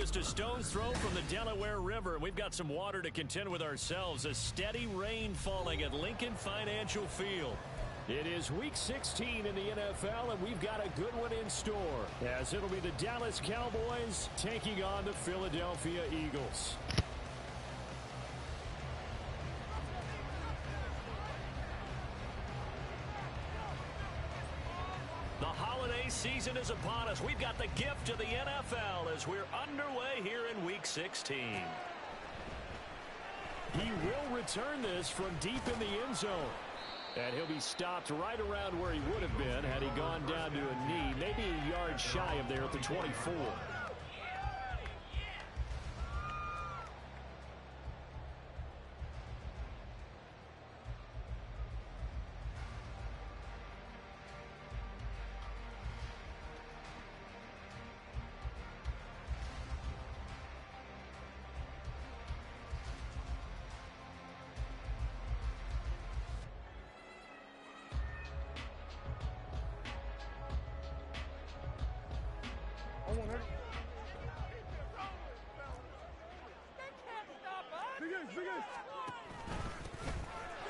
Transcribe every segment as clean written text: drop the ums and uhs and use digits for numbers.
just a stone's throw from the Delaware River. We've got some water to contend with ourselves. A steady rain falling at Lincoln Financial Field. It is Week 16 in the NFL, and we've got a good one in store, as it'll be the Dallas Cowboys taking on the Philadelphia Eagles. The holiday season is upon us. We've got the gift of the NFL as we're underway here in Week 16. He will return this from deep in the end zone. And he'll be stopped right around where he would have been had he gone down to a knee, maybe a yard shy of there at the 24.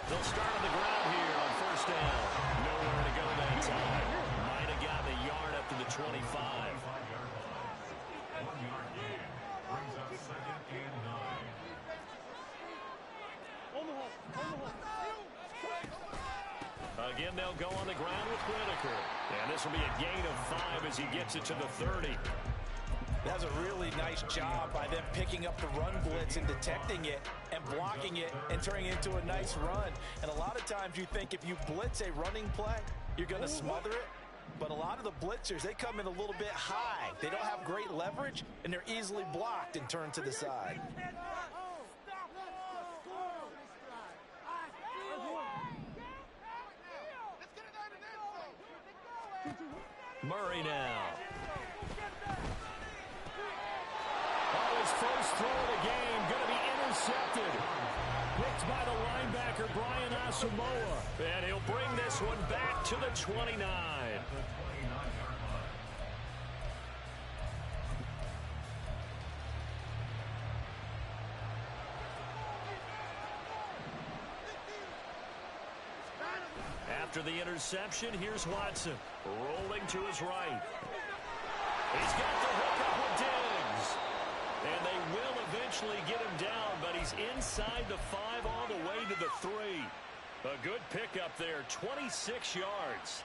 They'll start on the ground here on first down. Nowhere to go that time. Might have gotten a yard up to the 25. 1 yard gain brings up 2nd and 9. Again, they'll go on the ground with Whitaker. And this will be a gain of 5 as he gets it to the 30. That's a really nice job by them picking up the run blitz and detecting it and blocking it and turning it into a nice run. And a lot of times you think if you blitz a running play, you're going to smother it. But a lot of the blitzers, they come in a little bit high. They don't have great leverage, and they're easily blocked and turned to the side. Murray now. His first throw of the game going to be intercepted. Picked by the linebacker, Brian Asamoah. And he'll bring this one back to the 29. After the interception, here's Watson. Rolling to his right. He's got the hook up with Diggs. And they will eventually get him down, but he's inside the 5 all the way to the 3. A good pickup there, 26 yards.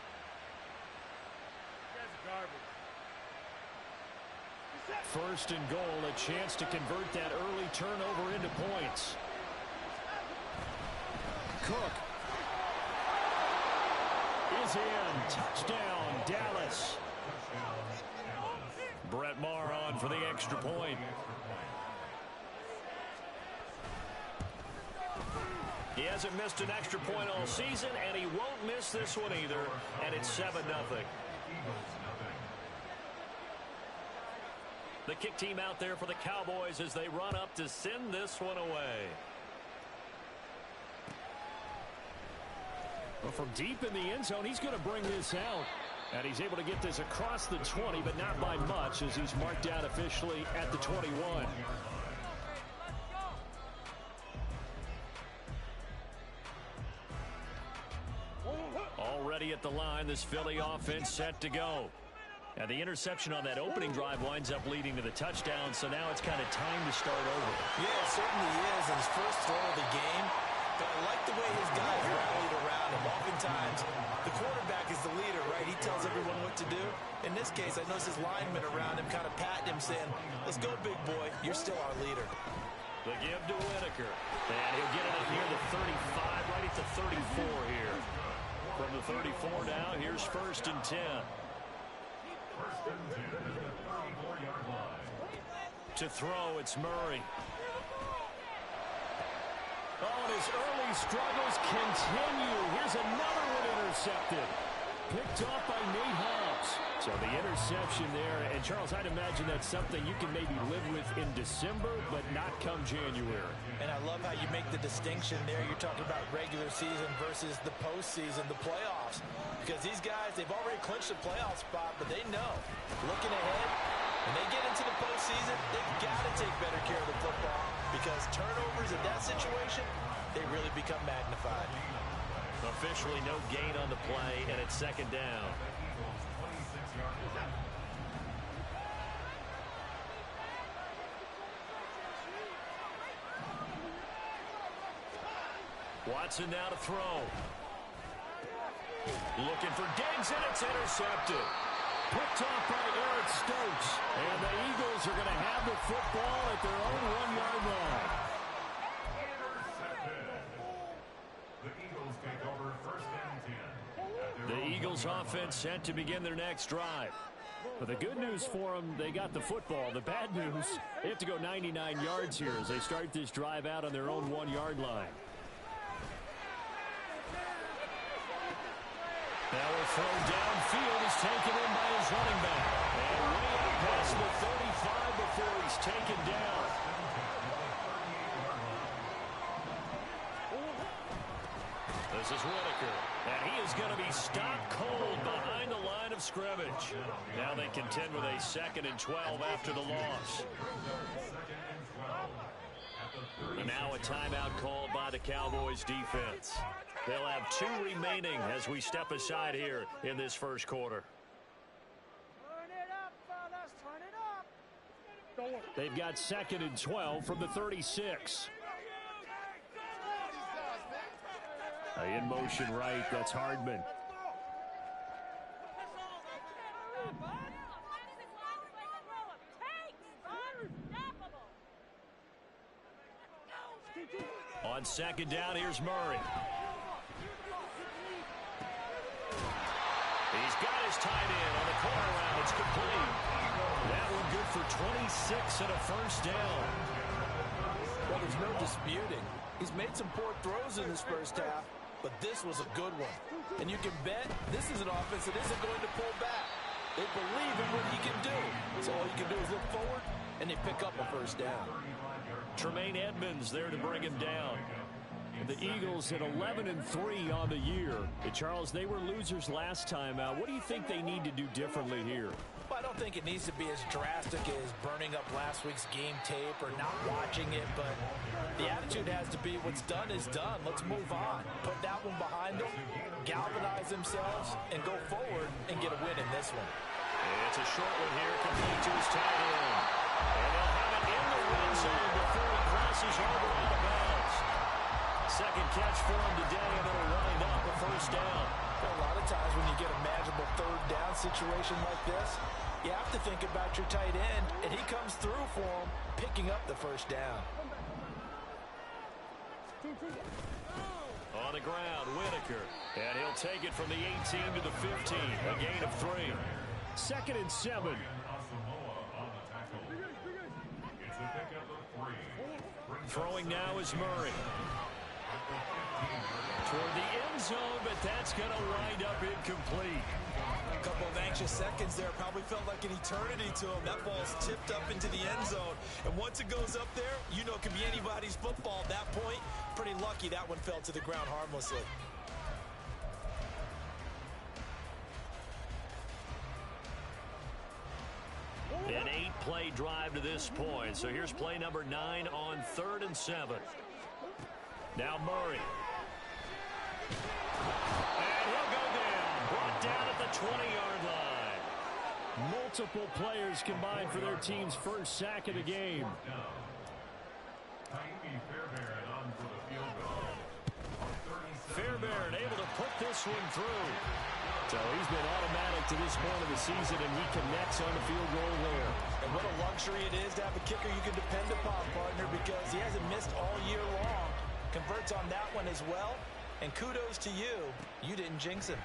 First and goal, a chance to convert that early turnover into points. Cook is in. Touchdown, Dallas. Brett Maher on for the extra point. He hasn't missed an extra point all season, and he won't miss this one either, and it's 7-0. The kick team out there for the Cowboys as they run up to send this one away. Well, from deep in the end zone, he's going to bring this out. And he's able to get this across the 20, but not by much, as he's marked out officially at the 21. Already at the line, this Philly offense set to go. And the interception on that opening drive winds up leading to the touchdown, so now it's kind of time to start over. Yeah, it certainly is. His first throw of the game. But I like the way his guys rallied around him. Oftentimes, the quarterback is the leader, right? He tells everyone what to do. In this case, I noticed his linemen around him kind of patting him, saying, let's go, big boy. You're still our leader. The give to Whitaker. And he'll get it up near the 35, right at the 34 here. From the 34 now, here's 1st and 10. 1st and 10 at the 34-yard line. To throw, it's Murray. Oh, and his early struggles continue. Here's another one intercepted. Picked off by Nate Hobbs. So the interception there. And, Charles, I'd imagine that's something you can maybe live with in December, but not come January. And I love how you make the distinction there. You're talking about regular season versus the postseason, the playoffs. Because these guys, they've already clinched a playoff spot, but they know. Looking ahead, When they get into the postseason, they've got to take better care of the football because turnovers in that situation, they really become magnified. Officially no gain on the play, and it's second down. Watson now to throw. Looking for Diggs, and it's intercepted. Picked off by Eric Stokes. And the Eagles are going to have the football at their own 1-yard line. The Eagles take over first and 10. The Eagles offense set to begin their next drive. But the good news for them, they got the football. The bad news, they have to go 99 yards here as they start this drive out on their own 1-yard line. Now a throw downfield is taken in by his running back. And way out past the 35 before he's taken down. This is Whitaker. And he is going to be stopped cold behind the line of scrimmage. Now they contend with a 2nd and 12 after the loss. And now a timeout called by the Cowboys defense. They'll have 2 remaining as we step aside here in this first quarter. They've got 2nd and 12 from the 36. In motion right, that's Hardman. On 2nd down, here's Murray. He's got his tight end on the corner route. It's complete. That one good for 26 and a first down. Well, there's no disputing. He's made some poor throws in this first half, but this was a good one. And you can bet this is an offense that isn't going to pull back. They believe in what he can do. So all you can do is look forward, and they pick up a first down. Tremaine Edmonds there to bring him down. The Eagles at 11-3 on the year. Charles, they were losers last time out. What do you think they need to do differently here? Well, I don't think it needs to be as drastic as burning up last week's game tape or not watching it, but the attitude has to be what's done is done. Let's move on. Put that one behind them, galvanize themselves, and go forward and get a win in this one. It's a short one here, complete to his tight end. And they'll have it in the red zone before he crosses over out of bounds. Second catch for him today, and it'll wind up a first down. A lot of times when you get a manageable 3rd down situation like this, you have to think about your tight end, and he comes through for him, picking up the first down. On the ground, Whitaker. And he'll take it from the 18 to the 15, a gain of 3. 2nd and 7. Throwing now is Murray. Toward the end zone, but that's going to wind up incomplete. A couple of anxious seconds there. Probably felt like an eternity to him. That ball's tipped up into the end zone. And once it goes up there, you know it can be anybody's football at that point. Pretty lucky that one fell to the ground harmlessly. An 8-play drive to this point. So here's play number 9 on 3rd and 7. Now Murray. And he'll go down. Brought down at the 20-yard line. Multiple players combined for their team's first sack of the game. Fairbairn able to put this one through. So he's been automatic to this point of the season, and he connects on the field goal there. And what a luxury it is to have a kicker you can depend upon, partner, because he hasn't missed all year long. Converts on that one as well. And kudos to you. You didn't jinx him.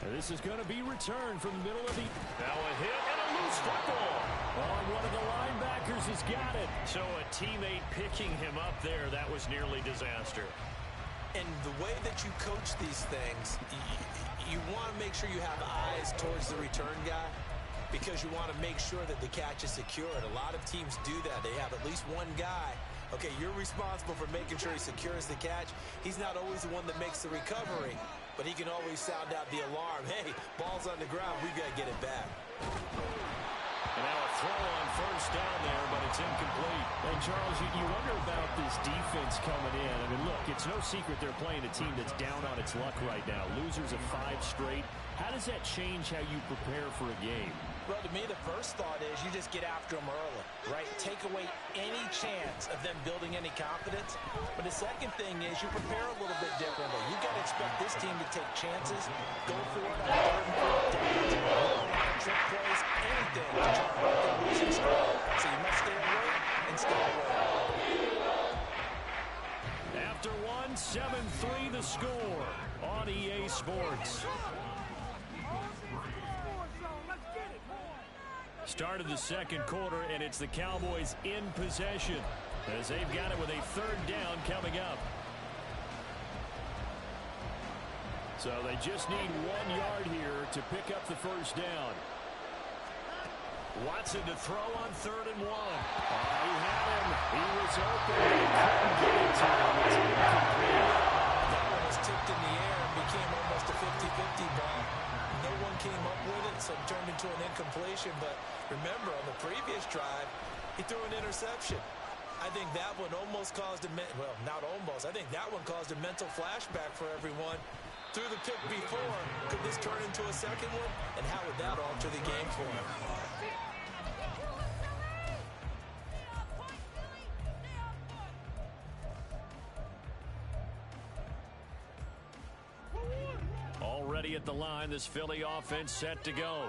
And this is going to be returned from the middle of the... Now a hit and a loose football. Oh, one of the linebackers has got it. So a teammate picking him up there, that was nearly disaster. And the way that you coach these things, you want to make sure you have eyes towards the return guy because you want to make sure that the catch is secured. A lot of teams do that. They have at least one guy. Okay, you're responsible for making sure he secures the catch. He's not always the one that makes the recovery, but he can always sound out the alarm. Hey, ball's on the ground. We've got to get it back. And now a throw on first down there, but it's incomplete. And, Charles, you wonder about this defense coming in. I mean, look, it's no secret they're playing a team that's down on its luck right now. Losers of 5 straight. How does that change how you prepare for a game? Well, to me, the first thought is you just get after them early, right? Take away any chance of them building any confidence. But the second thing is you prepare a little bit differently. You got to expect this team to take chances, go for it on third and fourth downs, trick plays, anything to try to break their losing streak. So you must stay alert and stay alert. After one, 7-3 the score on EA Sports. Start of the second quarter, and it's the Cowboys in possession as they've got it with a third down coming up. So they just need 1 yard here to pick up the first down. Watson to throw on 3rd and 1. He had him. He was open. He couldn't get it to him. It's incomplete. That one was tipped in the air and became almost a 50-50 ball. No one came up with it, so it turned into an incompletion. But remember, on the previous drive, he threw an interception. I think that one almost caused a well, not almost. I think that one caused a mental flashback for everyone. Threw the pick before. Could this turn into a second one? And how would that alter the game for him? Already at the line, this Philly offense set to go.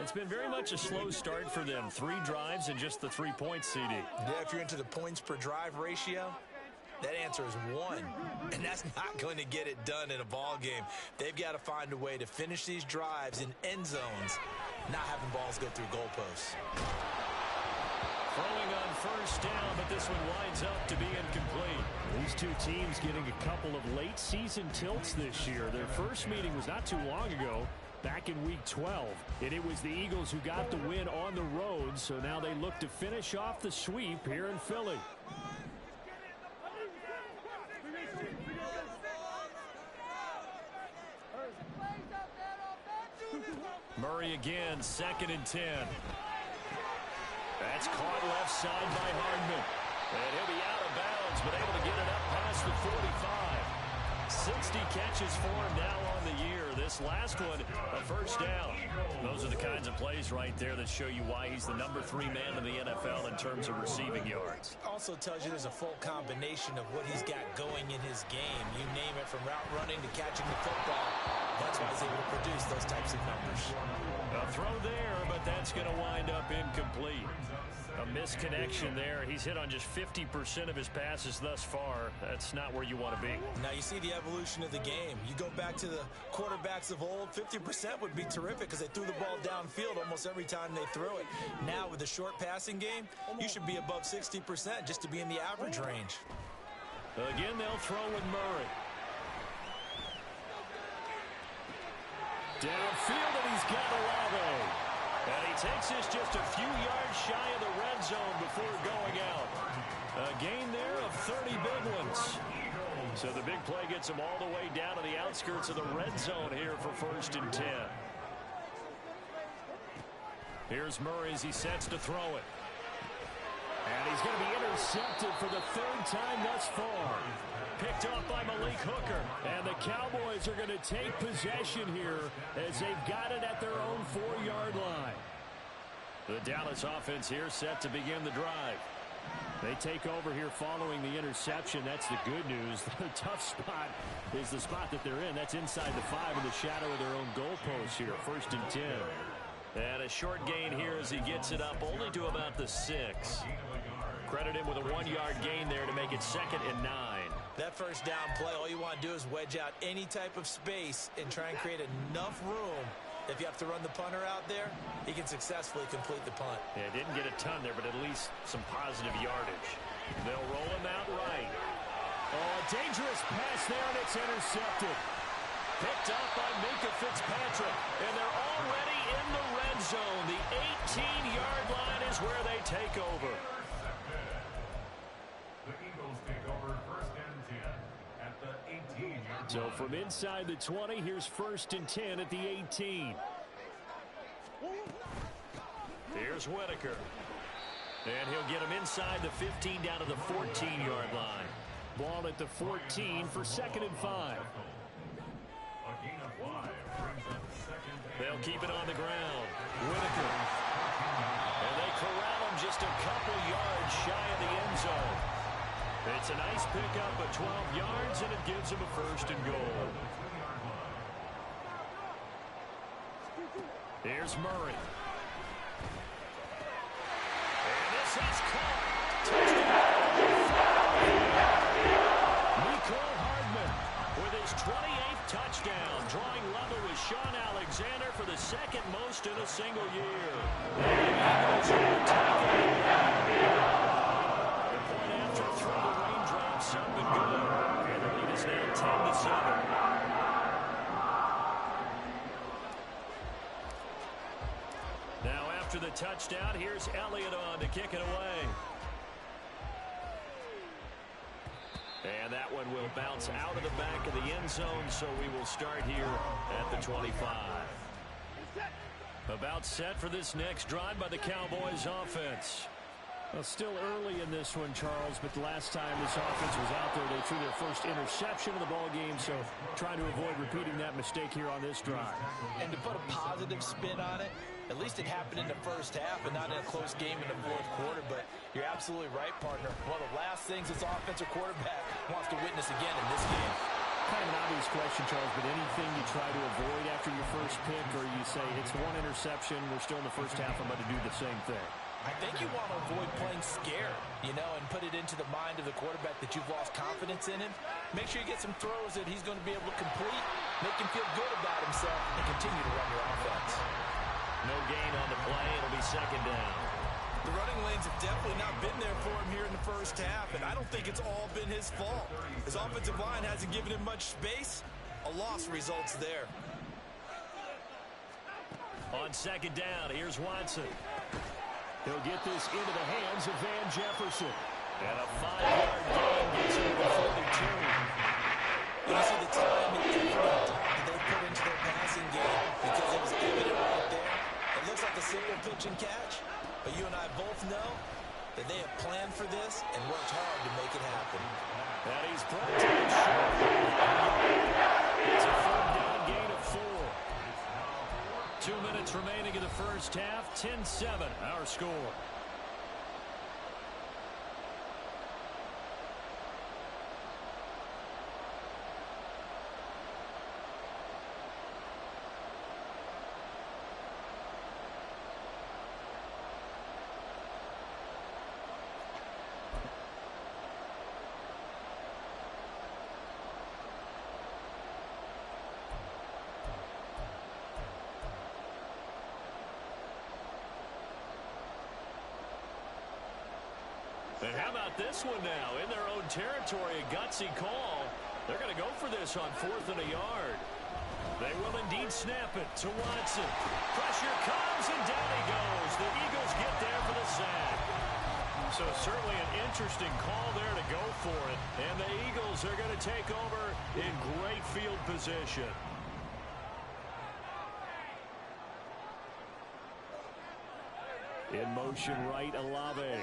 It's been very much a slow start for them. 3 drives and just the 3 points, CD. Yeah, if you're into the points per drive ratio, that answer is 1. And that's not going to get it done in a ball game. They've got to find a way to finish these drives in end zones, not having balls go through goalposts. Throwing on first down, but this one winds up to be incomplete. These two teams getting a couple of late season tilts this year. Their first meeting was not too long ago, back in week 12. And it was the Eagles who got the win on the road, so now they look to finish off the sweep here in Philly. Murray again, 2nd and 10. That's caught left side by Hardman. And he'll be out of bounds, but able to get it up past the 45. 60 catches for him now on the year. This last one, a first down. Those are the kinds of plays right there that show you why he's the number 3 man in the NFL in terms of receiving yards. Also tells you there's a full combination of what he's got going in his game. You name it, from route running to catching the football. That's why he's able to produce those types of numbers. A throw there, but that's going to wind up incomplete. A misconnection there. He's hit on just 50% of his passes thus far. That's not where you want to be. Now you see the evolution of the game. You go back to the quarterbacks of old, 50% would be terrific because they threw the ball downfield almost every time they threw it. Now with the short passing game, you should be above 60% just to be in the average range. Again, they'll throw with Murray. Downfield, and he's got Olave. And he takes this just a few yards shy of the red zone before going out. A gain there of 30 big ones. So the big play gets him all the way down to the outskirts of the red zone here for 1st and 10. Here's Murray as he sets to throw it. And he's going to be intercepted for the 3rd time thus far. Picked off by Malik Hooker. And the Cowboys are going to take possession here as they've got it at their own 4-yard line. The Dallas offense here set to begin the drive. They take over here following the interception. That's the good news. The tough spot is the spot that they're in. That's inside the 5 in the shadow of their own goalpost here. 1st and 10. And a short gain here as he gets it up only to about the 6. Credit him with a 1-yard gain there to make it 2nd and 9. That first down play, all you want to do is wedge out any type of space and try and create enough room. If you have to run the punter out there, he can successfully complete the punt. Yeah, didn't get a ton there, but at least some positive yardage. They'll roll him out right. Oh, a dangerous pass there, and it's intercepted. Picked up by Minkah Fitzpatrick, and they're already in the red zone. The 18-yard line is where they take over. The Eagles take over 1st and 10 at the 18-yard line. So from inside the 20, here's 1st and 10 at the 18. Here's Here's Whitaker. And he'll get him inside the 15 down to the 14-yard line. Ball at the 14 for 2nd and 5. They'll keep it on the ground. Whitaker. And they corral him just a couple yards shy of the end zone. It's a nice pickup of 12 yards, and it gives him a 1st and goal. Here's Murray. And this is caught. Touchdown. Nicole Hardman with his 28th touchdown, drawing level with Sean Alexander for the 2nd most in a single year. The point after through the raindrops up and good. And the lead is now 10-7. Now after the touchdown, here's Elliott on to kick it away. And that one will bounce out of the back of the end zone, so we will start here at the 25. About set for this next drive by the Cowboys offense. Well, still early in this one, Charles, but the last time this offense was out there, they threw their first interception of the ball game, so trying to avoid repeating that mistake here on this drive. And to put a positive spin on it, at least it happened in the first half and not in a close game in the 4th quarter, but you're absolutely right, partner. One of the last things this offensive quarterback wants to witness again in this game. Kind of an obvious question, Charles, but anything you try to avoid after your first pick, or you say it's one interception, we're still in the first half, I'm going to do the same thing? I think you want to avoid playing scared, and put it into the mind of the quarterback that you've lost confidence in him. Make sure you get some throws that he's going to be able to complete, make him feel good about himself, and continue to run your offense. No gain on the play. It'll be 2nd down. The running lanes have definitely not been there for him here in the first half, and I don't think it's all been his fault. His offensive line hasn't given him much space. A loss results there. On 2nd down, here's Watson. He'll get this into the hands of Van Jefferson. And a 5-yard gain gets him to the 42. You see the time and effort that they put into their passing game because it was evident right there. It looks like a simple pitch and catch, but you and I both know that they have planned for this and worked hard to make it happen. And he's brought to the short. It's a 3rd down gain of 4. 2 minutes remaining in the first half. 10-7, our score. And how about this one now? In their own territory, a gutsy call. They're going to go for this on 4th and a yard. They will indeed snap it to Watson. Pressure comes, and down he goes. The Eagles get there for the sack. So certainly an interesting call there to go for it. And the Eagles are going to take over in great field position. In motion right, Olave.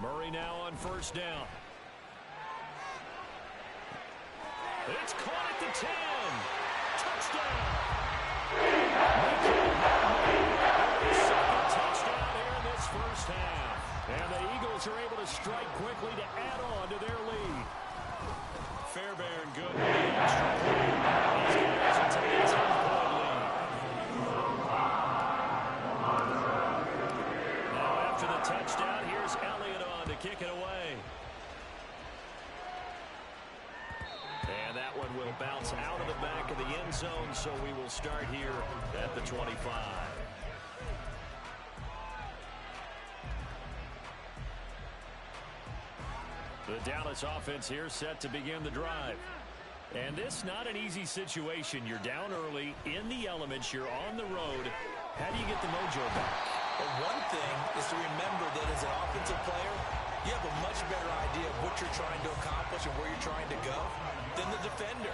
Murray now on 1st down. It's caught at the 10. Touchdown. His 2nd touchdown here in this first half. And the Eagles are able to strike quickly to add on to their lead. Fairbairn good with the extra point. These guys will take a 10-point lead. Now after the touchdown, here's Elliott on to kick it away. And that one will bounce out of the back of the end zone, so we will start here at the 25. The Dallas offense here set to begin the drive. And this not an easy situation. You're down early, in the elements, you're on the road. How do you get the mojo back? Well, one thing is to remember that as an offensive player, you have a much better idea of what you're trying to accomplish and where you're trying to go than the defender.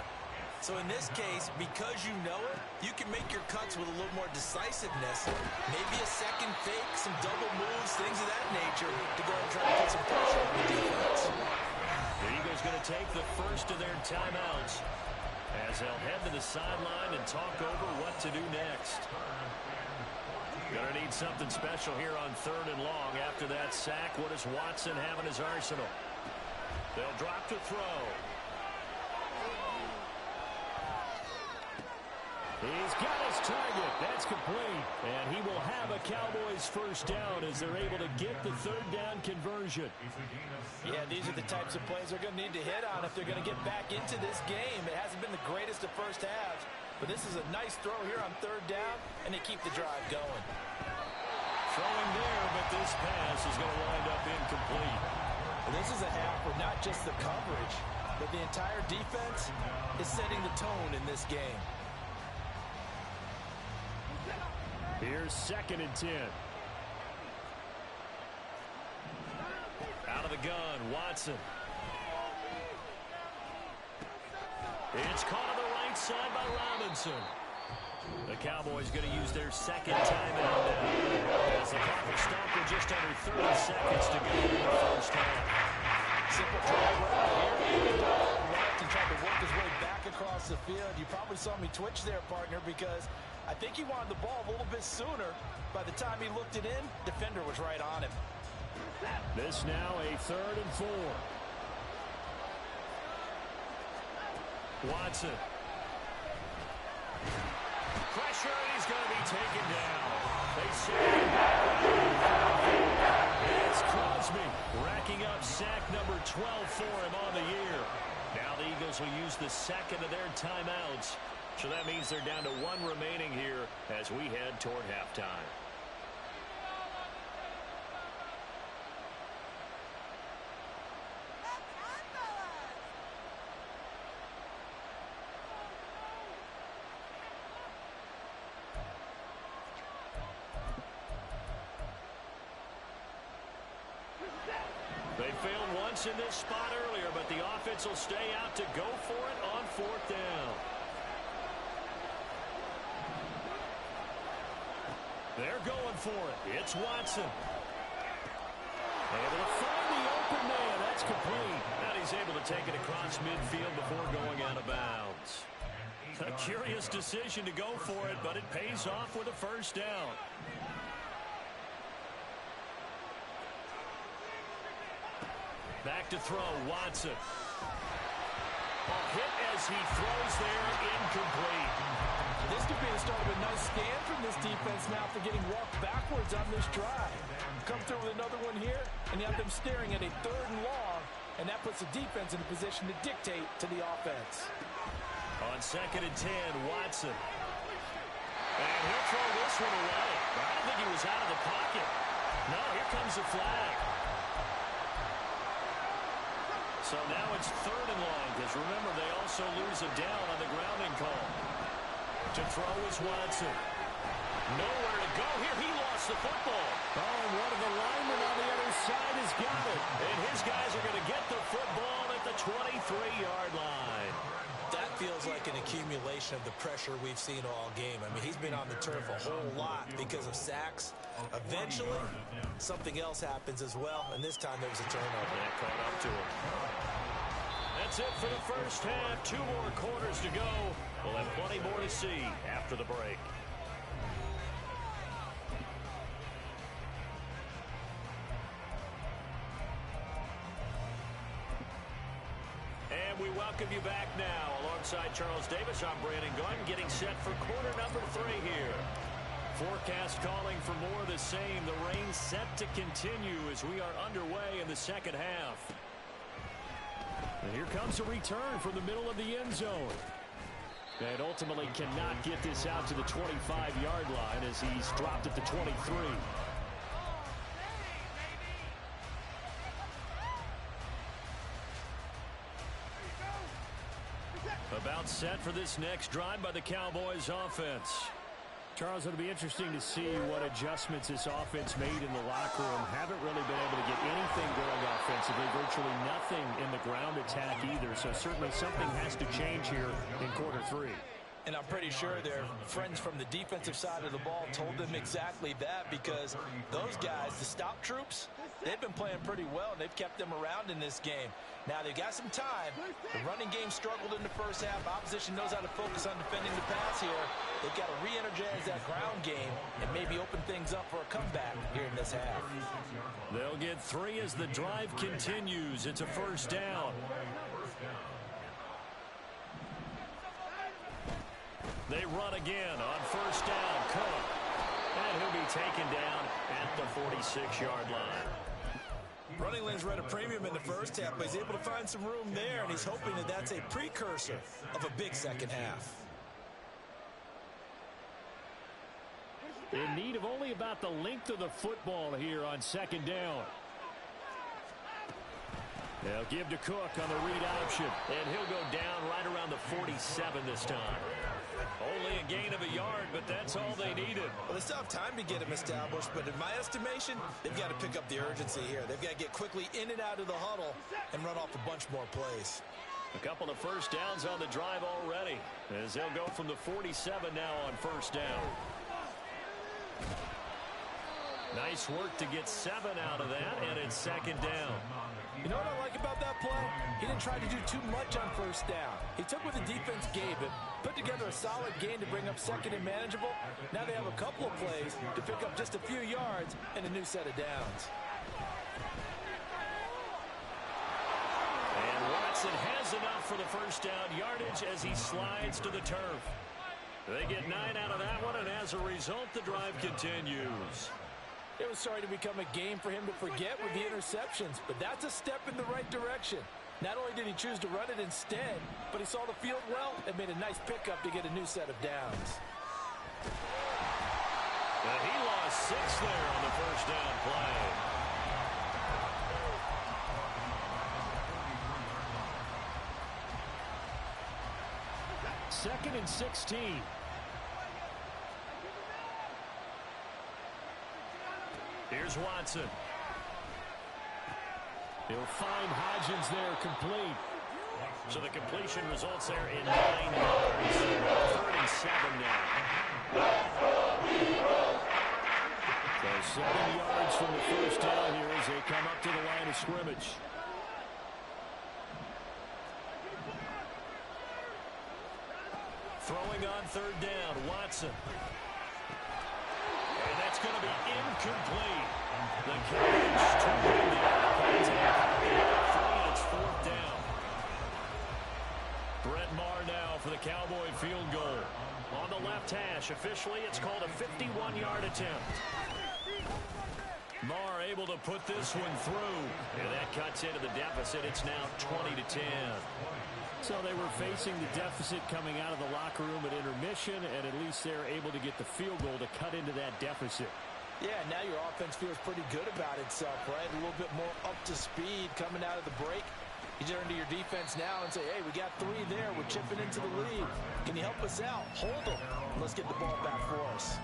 So in this case, because you know it, you can make your cuts with a little more decisiveness. Maybe a second fake, some double moves, things of that nature to go and try to put some pressure on the defense. The Eagles going to take the first of their timeouts as they'll head to the sideline and talk over what to do next. Going to need something special here on 3rd and long. After that sack, what does Watson have in his arsenal? They'll drop to throw. He's got his target. That's complete. And he will have a Cowboys first down as they're able to get the 3rd down conversion. Yeah, these are the types of plays they're going to need to hit on if they're going to get back into this game. It hasn't been the greatest of first halves, but this is a nice throw here on 3rd down, and they keep the drive going. Throwing there, but this pass is going to wind up incomplete. This is a half where not just the coverage, but the entire defense is setting the tone in this game. Here's 2nd and 10. Out of the gun, Watson. It's caught on the right side by Robinson. The Cowboys going to use their 2nd timeout now as the clock will stop with just under 30 seconds to go in the first half. Simple drive right here. Left and tried to work his way back across the field. You probably saw me twitch there, partner, because I think he wanted the ball a little bit sooner. By the time he looked it in, defender was right on him. This now a 3rd and 4. Watson. Pressure, and he's going to be taken down. They send him back. It's Crosby racking up sack number 12 for him on the year. Now the Eagles will use the 2nd of their timeouts. So that means they're down to 1 remaining here as we head toward halftime. They failed once in this spot earlier, but the offense will stay out to go for it on 4th down. They're going for it. It's Watson. Able to find the open man. That's complete. And he's able to take it across midfield before going out of bounds. A curious decision to go for it, but it pays off with a first down. Back to throw, Watson. A hit as he throws there, incomplete. This could be the start of a nice stand from this defense now for getting walked backwards on this drive. Come through with another one here, and you have them staring at a 3rd and long, and that puts the defense in a position to dictate to the offense. On 2nd and 10, Watson. And he'll throw this one away. I don't think he was out of the pocket. No, here comes the flag. So now it's 3rd and long, because remember, they also lose a down on the grounding call. To throw is Watson. Nowhere to go here. He lost the football. Oh, and one of the linemen on the other side has got it. And his guys are going to get the football at the 23-yard line. That feels like an accumulation of the pressure we've seen all game. I mean, he's been on the turf a whole lot because of sacks. Eventually, something else happens as well, and this time there was a turnover. That caught up to him. That's it for the first half. 2 more quarters to go. We'll have plenty more to see after the break. And we welcome you back now. Alongside Charles Davis, I'm Brandon Gunn, getting set for quarter number 3 here. Forecast calling for more of the same. The rain set to continue as we are underway in the second half. And here comes a return from the middle of the end zone. And ultimately cannot get this out to the 25-yard line as he's dropped at the 23. About set for this next drive by the Cowboys offense. Charles, it'll be interesting to see what adjustments this offense made in the locker room. Haven't really been able to get anything going offensively. offensively, virtually nothing in the ground attack either. So certainly something has to change here in quarter three. And I'm pretty sure their friends from the defensive side of the ball told them exactly that, because those guys, the stop troops, they've been playing pretty well, and they've kept them around in this game. Now, they've got some time. The running game struggled in the first half. Opposition knows how to focus on defending the pass here. They've got to re-energize that ground game and maybe open things up for a comeback here in this half. They'll get 3 as the drive continues. It's a first down. They run again on first down. Cook. And he'll be taken down at the 46-yard line. Running lanes were at a premium in the first half, but he's able to find some room there, and he's hoping that that's a precursor of a big second half. In need of only about the length of the football here on second down. They'll give to Cook on the read option, and he'll go down right around the 47 this time. Only a gain of a yard, but that's all they needed. Well, they still have time to get him established, but in my estimation, they've got to pick up the urgency here. They've got to get quickly in and out of the huddle and run off a bunch more plays. A couple of first downs on the drive already, as they'll go from the 47 now on first down. Nice work to get 7 out of that, and it's second down. You know what I like about that play? He didn't try to do too much on first down. He took what the defense gave him, put together a solid gain to bring up second and manageable. Now they have a couple of plays to pick up just a few yards and a new set of downs. And Watson has enough for the first down yardage as he slides to the turf. They get 9 out of that one, and as a result, the drive continues. It was starting to become a game for him to forget with the interceptions, but that's a step in the right direction. Not only did he choose to run it instead, but he saw the field well and made a nice pickup to get a new set of downs. And he lost 6 there on the first down play. Second and 16. Here's Watson. He'll find Hodgins there complete. So the completion results there in 9 yards. 37 now. So 7 yards from the first down here as they come up to the line of scrimmage. Throwing on third down, Watson. And that's going to be incomplete. The catch to win the contact. It's fourth down. Brett Maher now for the Cowboy field goal. On the left hash, officially it's called a 51-yard attempt. Maher able to put this one through. And that cuts into the deficit. It's now 20-10. So they were facing the deficit coming out of the locker room at intermission, and at least they're able to get the field goal to cut into that deficit. Yeah, now your offense feels pretty good about itself, right? A little bit more up to speed coming out of the break. You turn to your defense now and say, hey, we got 3 there. We're chipping into the lead. Can you help us out? Hold them. Let's get the ball back for us.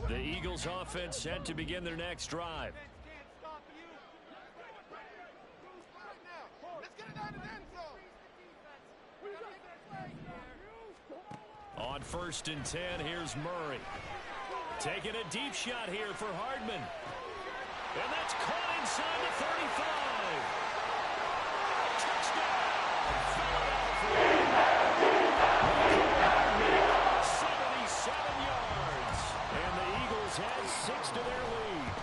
The Eagles offense set to begin their next drive. On first and 10, here's Murray. Taking a deep shot here for Hardman. And that's caught inside the 35. Touchdown, Philadelphia. 77 yards. And the Eagles have 6 to their lead.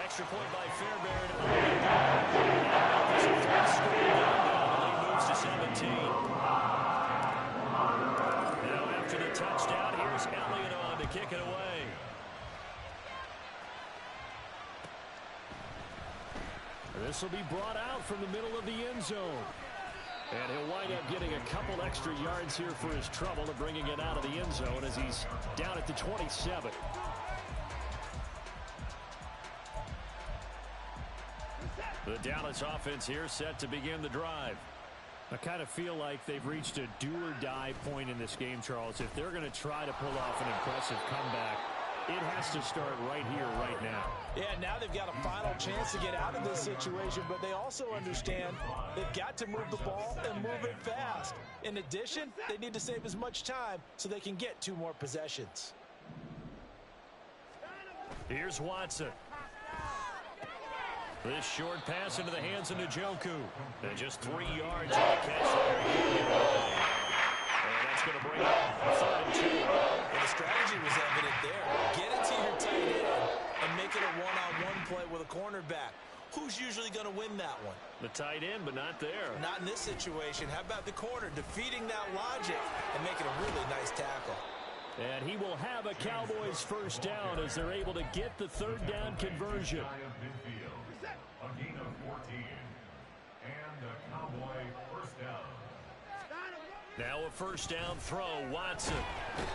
Extra point by Fairbairn. It's a 3-score game now. The lead moves to 17. Now after the touchdown, here's Elliott on to kick it away. This will be brought out from the middle of the end zone. And he'll wind up getting a couple extra yards here for his trouble and bringing it out of the end zone as he's down at the 27. The Dallas offense here set to begin the drive. I kind of feel like they've reached a do-or-die point in this game, Charles. If they're going to try to pull off an impressive comeback, it has to start right here, right now. Yeah, now they've got a final chance to get out of this situation, but they also understand they've got to move the ball and move it fast. In addition, they need to save as much time so they can get 2 more possessions. Here's Watson. This short pass into the hands of Njoku. And just 3 yards on the catch there. And that's going to bring up 3rd and 2. Well, the strategy was evident there. Get it to your tight end and make it a one-on-one play with a cornerback. Who's usually going to win that one? The tight end, but not there. Not in this situation. How about the corner defeating that logic and making a really nice tackle? And he will have a Cowboys first down as they're able to get the 3rd down conversion. A gain of 14. And a Cowboy first down. Now a first down throw. Watson.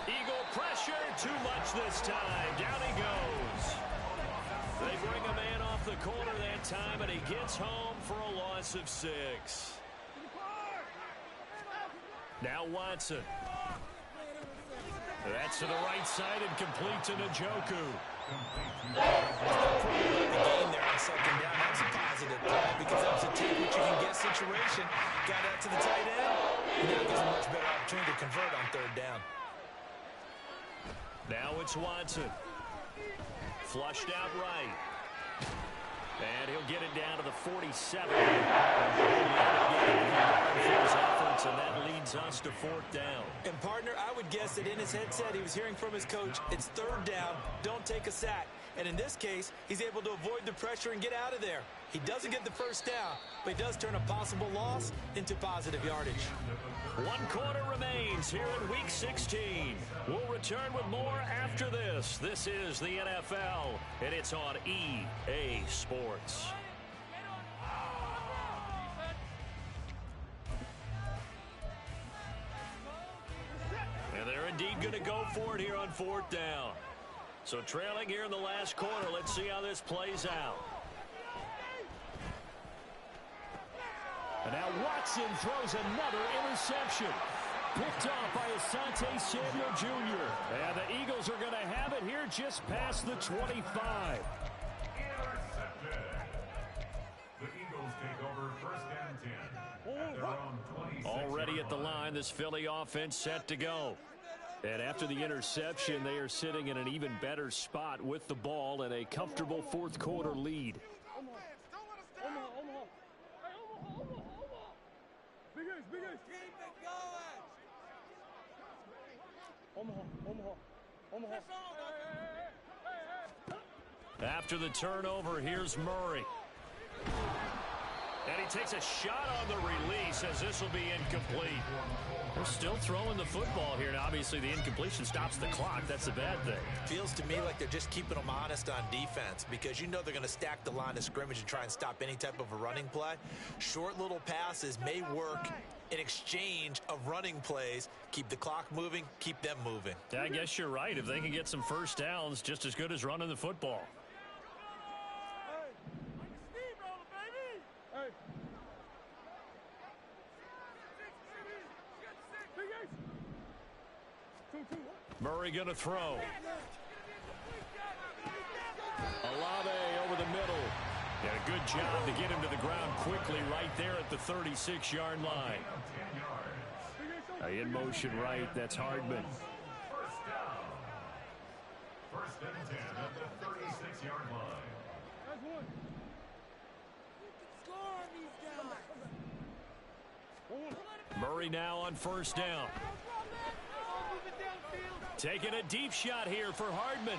Eagle pressure. Too much this time. Down he goes. They bring a man off the corner that time, and he gets home for a loss of 6. Now Watson. That's to the right side and complete to Njoku. The gain there on 2nd down. That's a positive play because that was a take what you can get situation. Got out to the tight end. Now gives a much better opportunity to convert on 3rd down. Now it's Watson. Flushed out right. And he'll get it down to the 47. And that leads us to 4th down. And, partner, I would guess that in his headset he was hearing from his coach, it's 3rd down, don't take a sack. And in this case, he's able to avoid the pressure and get out of there. He doesn't get the first down, but he does turn a possible loss into positive yardage. 1 quarter remains here in Week 16. We'll return with more after this. This is the NFL, and it's on EA Sports. And they're indeed going to go for it here on 4th down. So trailing here in the last quarter, let's see how this plays out. And now Watson throws another interception. Picked off by Asante Samuel Jr. And the Eagles are going to have it here just past the 25. Intercepted. The Eagles take over 1st and 10. At their own 26. Already at the line, this Philly offense set to go. And after the interception, they are sitting in an even better spot with the ball and a comfortable 4th quarter lead. After the turnover, here's Murray. And he takes a shot on the release as this will be incomplete. They're still throwing the football here, and obviously the incompletion stops the clock. That's a bad thing. Feels to me like they're just keeping them honest on defense because you know they're going to stack the line of scrimmage and try and stop any type of a running play. Short little passes may work in exchange of running plays. Keep the clock moving, keep them moving. I guess you're right. If they can get some first downs, just as good as running the football. Murray going to throw. Olave over the middle. And a good job to get him to the ground quickly right there at the 36-yard line. In motion right, that's Hardman. First down. 1st and 10 at the 36-yard line. Murray now on 1st down. Taking a deep shot here for Hardman.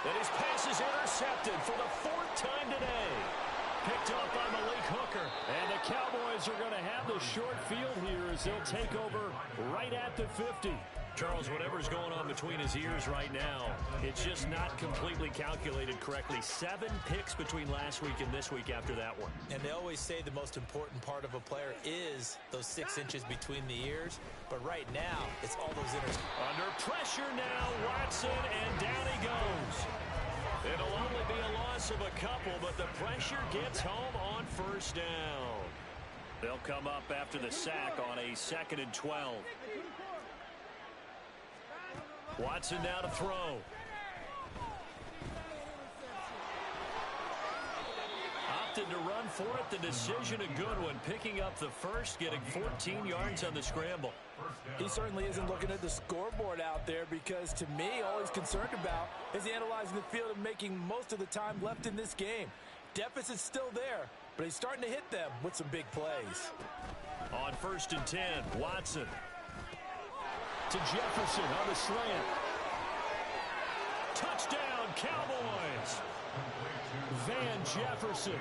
And his pass is intercepted for the 4th time today. Picked up by Malik Hooker. And the Cowboys are going to have the short field here as they'll take over right at the 50. Charles, whatever's going on between his ears right now, it's just not completely calculated correctly. 7 picks between last week and this week after that one. And they always say the most important part of a player is those 6 inches between the ears. But right now, it's all those inches. Under pressure now, Watson, and down he goes. It'll only be a loss of a couple, but the pressure gets home on 1st down. They'll come up after the sack on a 2nd and 12. Watson now to throw. Opted to run for it. The decision a good one. Picking up the first, getting 14 yards on the scramble. He certainly isn't looking at the scoreboard out there because, to me, all he's concerned about is analyzing the field and making most of the time left in this game. Deficit's still there, but he's starting to hit them with some big plays. On 1st and 10, Watson. To Jefferson on the slant. Touchdown, Cowboys! Van Jefferson,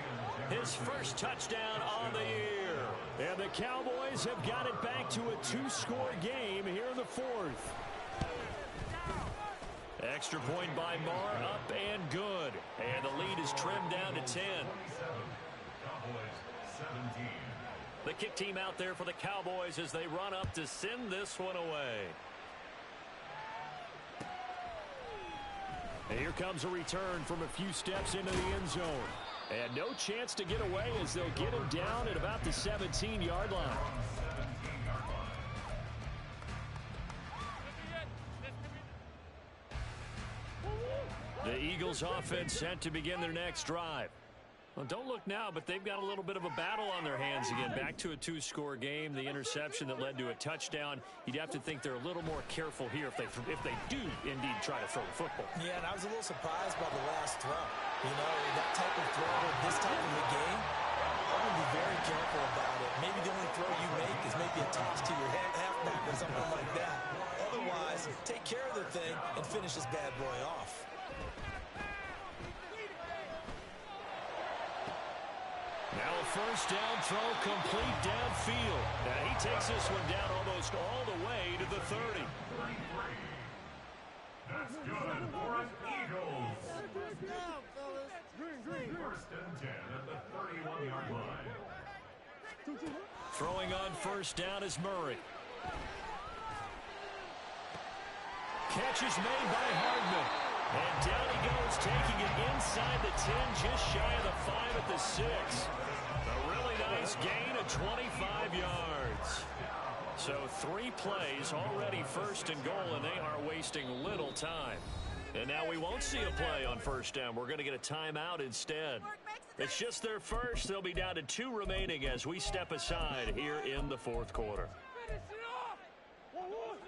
his first touchdown on the year. And the Cowboys have got it back to a 2-score game here in the 4th. Extra point by Marr, up and good. And the lead is trimmed down to 10. The kick team out there for the Cowboys as they run up to send this one away. And here comes a return from a few steps into the end zone. And no chance to get away as they'll get him down at about the 17-yard line. The Eagles offense set to begin their next drive. Well, don't look now, but they've got a little bit of a battle on their hands again. Back to a 2-score game. The interception that led to a touchdown. You'd have to think they're a little more careful here if they do indeed try to throw the football. Yeah, and I was a little surprised by the last throw. You know, that type of throw in this type of a game, I'm going to be very careful about it. Maybe the only throw you make is maybe a toss to your halfback or something like that. Otherwise, take care of the thing and finish this bad boy off. Now a first down throw complete downfield. Now he takes this one down almost all the way to the 30. That's good for an Eagles. First and 10 at the 31-yard line. Throwing on first down is Murray. Catch is made by Hardman. And down he goes, taking it inside the 10, just shy of the 5 at the 6. A really nice gain of 25 yards. So 3 plays, already first and goal, and they are wasting little time. And now we won't see a play on first down. We're going to get a timeout instead. It's just their first. They'll be down to 2 remaining as we step aside here in the 4th quarter.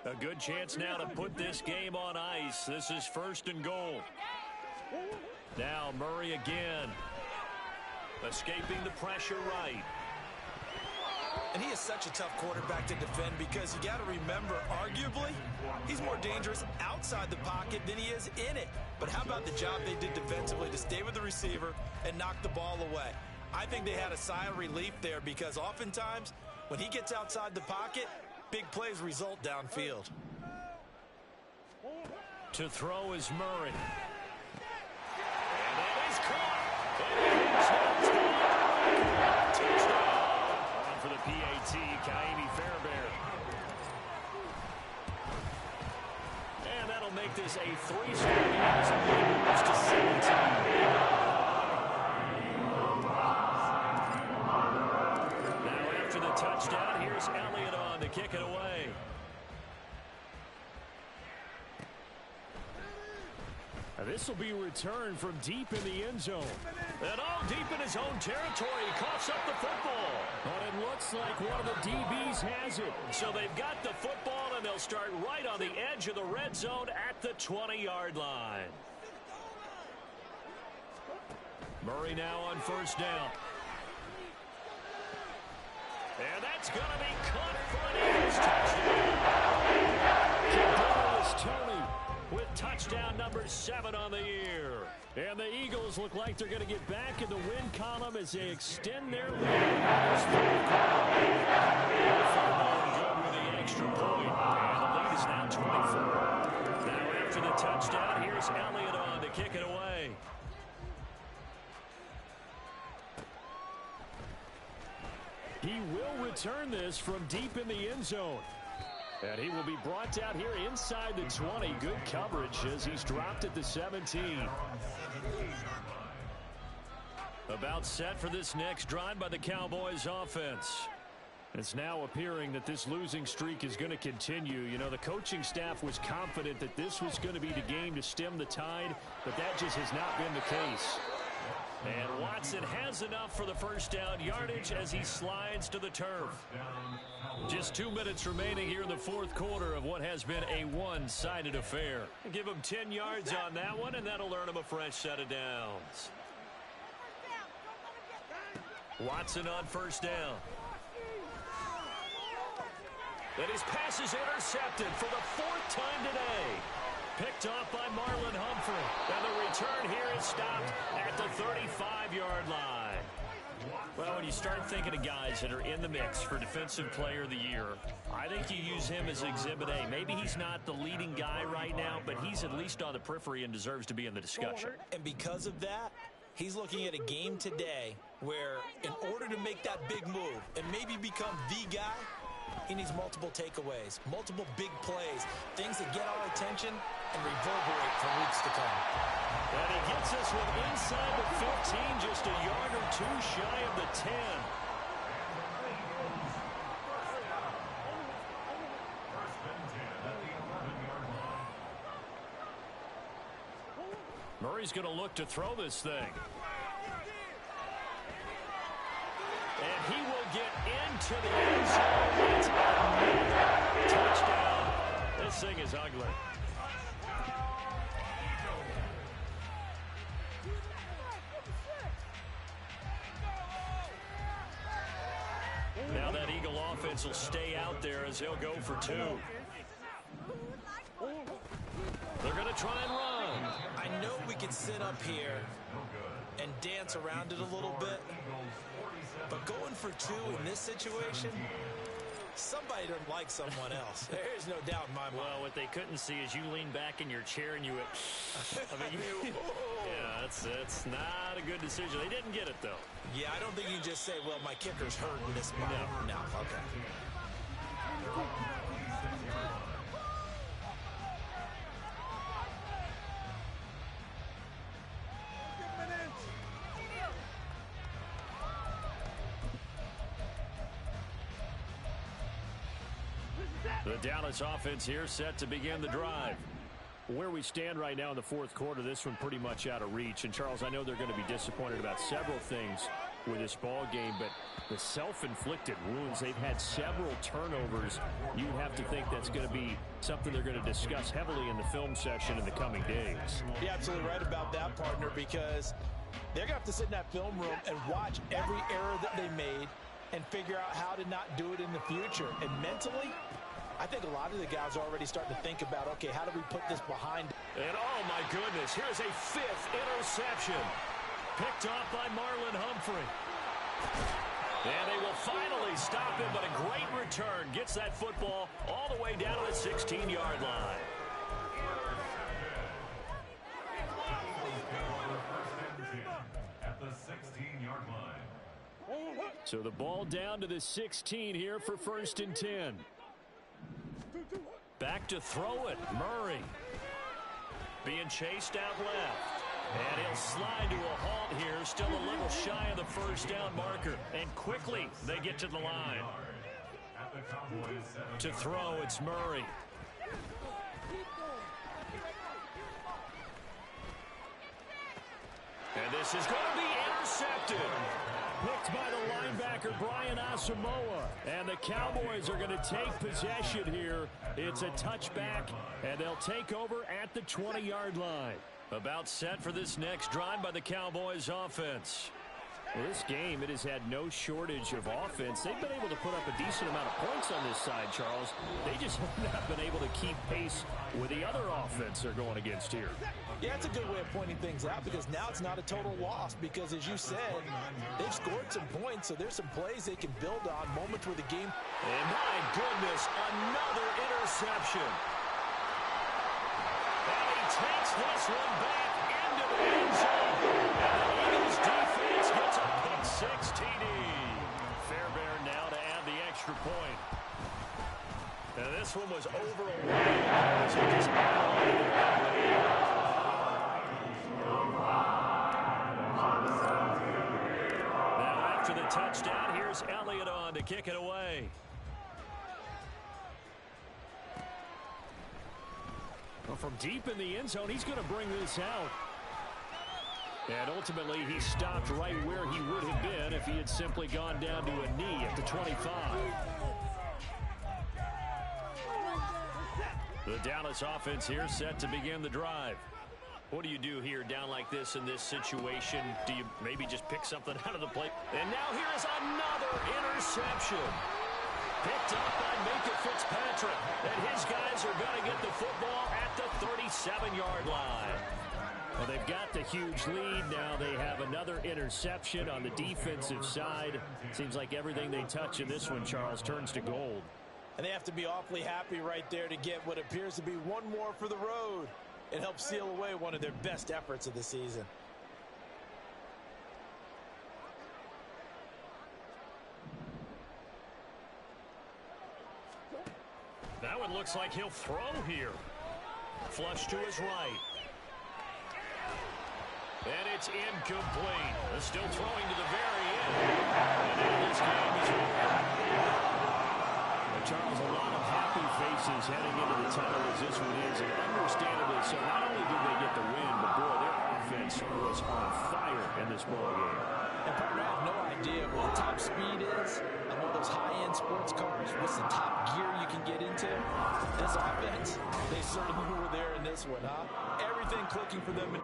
A good chance now to put this game on ice. This is first and goal. Now Murray again. Escaping the pressure right. And he is such a tough quarterback to defend because you got to remember, arguably, he's more dangerous outside the pocket than he is in it. But how about the job they did defensively to stay with the receiver and knock the ball away? I think they had a sigh of relief there because oftentimes when he gets outside the pocket, big plays result downfield. To throw is Murray. And that is caught. Touchdown. On for the PAT, Kaimi Fairbairn. And that'll make this a 3-score game as the lead moves to 17. Now after the touchdown, here's Elliott on to kick it away. This will be returned from deep in the end zone. And all deep in his own territory, he coughs up the football. But it looks like one of the DBs has it. So they've got the football, and they'll start right on the edge of the red zone at the 20-yard line. Murray now on first down. And that's going to be caught for an Eagles touchdown. Tony with touchdown number 7 on the year. And the Eagles look like they're going to get back in the win column as they extend their lead. Good with the extra point. And the lead is now 24. Now after the touchdown, here's Elliott on to kick it away. He will return this from deep in the end zone. And he will be brought down here inside the 20. Good coverage as he's dropped at the 17. About set for this next drive by the Cowboys offense. It's now appearing that this losing streak is going to continue. You know, the coaching staff was confident that this was going to be the game to stem the tide, but that just has not been the case. And Watson has enough for the first down yardage as he slides to the turf. Just 2 minutes remaining here in the fourth quarter of what has been a one-sided affair. Give him 10 yards on that one, and that'll earn him a fresh set of downs. Watson on first down. And his pass is intercepted for the fourth time today. Picked off by Marlon Humphrey. And the return here is stopped at the 35-yard line. Well, when you start thinking of guys that are in the mix for Defensive Player of the Year, I think you use him as Exhibit A. Maybe he's not the leading guy right now, but he's at least on the periphery and deserves to be in the discussion. And because of that, he's looking at a game today where in order to make that big move and maybe become the guy, he needs multiple takeaways, multiple big plays, things that get our attention and reverberate for weeks to come. And he gets this one inside the 15, just a yard or two shy of the 10. Murray's going to look to throw this thing. And he will get into the end zone. It's a touchdown. This thing is ugly. Now that Eagle offense will stay out there as they'll go for two. They're going to try and run. I know we can sit up here and dance around it a little bit, but going for two in this situation, somebody doesn't like someone else. There's no doubt in my mind. Well, what they couldn't see is you lean back in your chair and you went, yeah, that's not a good decision. They didn't get it, though. Yeah, I don't think you can just say, well, my kicker's hurt in this spot. No, okay. The Dallas offense here set to begin the drive. Where we stand right now in the fourth quarter, this one pretty much out of reach. And, Charles, I know they're going to be disappointed about several things with this ball game, but the self-inflicted wounds, they've had several turnovers. You'd have to think that's going to be something they're going to discuss heavily in the film session in the coming days. You're absolutely right about that, partner, because they're going to have to sit in that film room and watch every error that they made and figure out how to not do it in the future. And mentally, I think a lot of the guys are already starting to think about, okay, how do we put this behind? And, oh, my goodness, here's a fifth interception. Picked off by Marlon Humphrey. And they will finally stop him, but a great return. Gets that football all the way down to the 16-yard line. At the 16-yard line. So the ball down to the 16 here for 1st and 10. Back to throw it. Murray being chased out left. And he'll slide to a halt here. Still a little shy of the first down marker. And quickly they get to the line. To throw, it's Murray. And this is going to be intercepted. Picked by the linebacker, Brian Asamoah. And the Cowboys are going to take possession here. It's a touchback, and they'll take over at the 20-yard line. About set for this next drive by the Cowboys offense. Well, this game, it has had no shortage of offense. They've been able to put up a decent amount of points on this side, Charles. They just have not been able to keep pace with the other offense they're going against here. Yeah, it's a good way of pointing things out because now it's not a total loss because, as you said, they've scored some points, so there's some plays they can build on, moments where the game... And my goodness, another interception. And he takes this one back into the end zone. And the Eagles defense gets a pick-six TD. Fairbairn now to add the extra point. And this one was over a while. So just now, after the a touchdown. Here's Elliott on to kick it away. Well, from deep in the end zone, he's going to bring this out. And ultimately, he stopped right where he would have been if he had simply gone down to a knee at the 25. The Dallas offense here set to begin the drive. What do you do here down like this in this situation? Do you maybe just pick something out of the play? And now here is another interception. Picked up by Minka Fitzpatrick. And his guys are going to get the football at the 37-yard line. Well, they've got the huge lead. Now they have another interception on the defensive side. Seems like everything they touch in this one, Charles, turns to gold. And they have to be awfully happy right there to get what appears to be one more for the road. It helps seal away one of their best efforts of the season. That one looks like he'll throw here. Flush to his right. And it's incomplete. They're still throwing to the very end. And now this game is over. Charles, a lot of happy faces heading into the title as this one is, and understandably so. Not only did they get the win, but boy, their offense was on fire in this ball game. And partner, I have no idea what the top speed is. I know those high-end sports cars, what's the top gear you can get into? This offense, they certainly were there in this one, huh? Everything clicking for them.